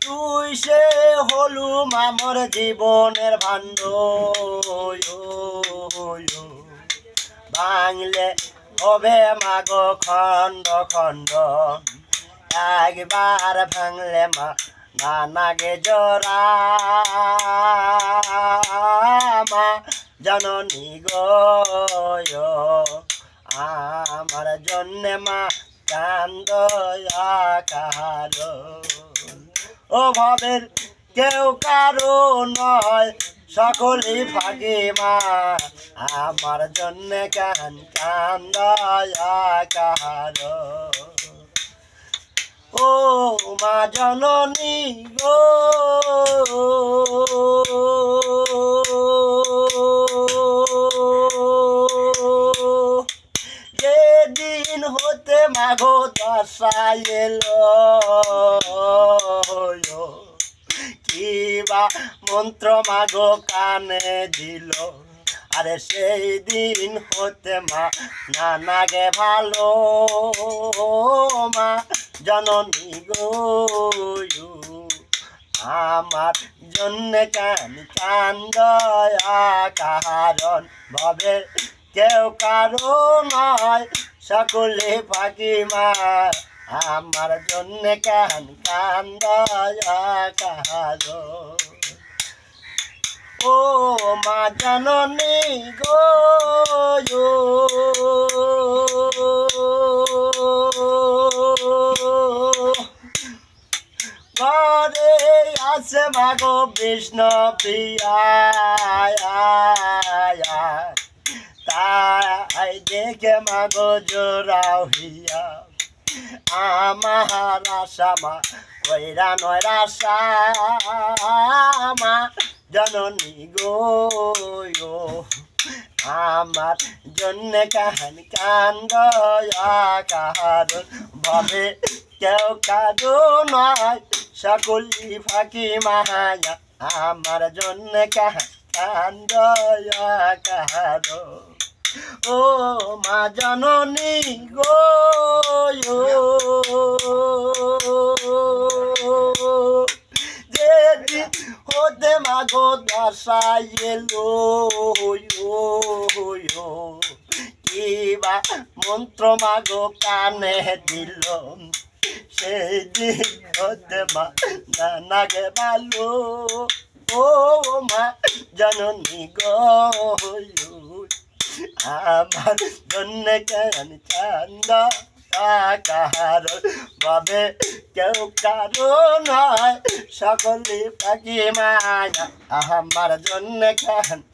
তুই সে হলুম আমার জীবনের ভাণ্ড ভাঙলে হবে মাগো খণ্ড খণ্ড একবার ভাঙলে মা না নাগে জোড়া মা জননী গো আমার জন্যে মা কান্দ কারো ও ভাবের কেউ কারো নয় সকলেই ফাঁকে মা আমার জন্যে কান্দ কারো ও মা জননী গো যেদিন হতে মাগো দশা এলো কিবা মন্ত্র মাগো কানে দিল আরে সেই দিন হতে মা না নাগে ভালো মা জননী গো আমার জন্য কান্দ কারণ ভাবে কেউ কারো নয় সকলে ফাঁকি মা আমার জন্য কান্দ কারো ও মা জননী গো ঘরে আছে মাগো বিষ্ণু প্রিয়া তাই দেখে মাগো জোড়াও হিয়া আমার আশা মা কইরা নয় রাশা মা জননী গো আমার জন্য কান্দ কারণ ভাবে কেউ কারো নয় সকলি ফাঁকি মায়া আমার জন্য কান্দ কারো ও মা জননী গো যেদিন হতে মাগো দশা এলো কিবা মন্ত্র মাগো কানে দিল সেই দিন হতে মা না নাগে ভালো ও মা জননী গো আমার জন্য কান্দ কারো ভাবে কেউ কারো নয় সকলে পাখি মায়া আমার জন্য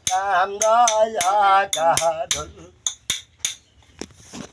কান্দ কারো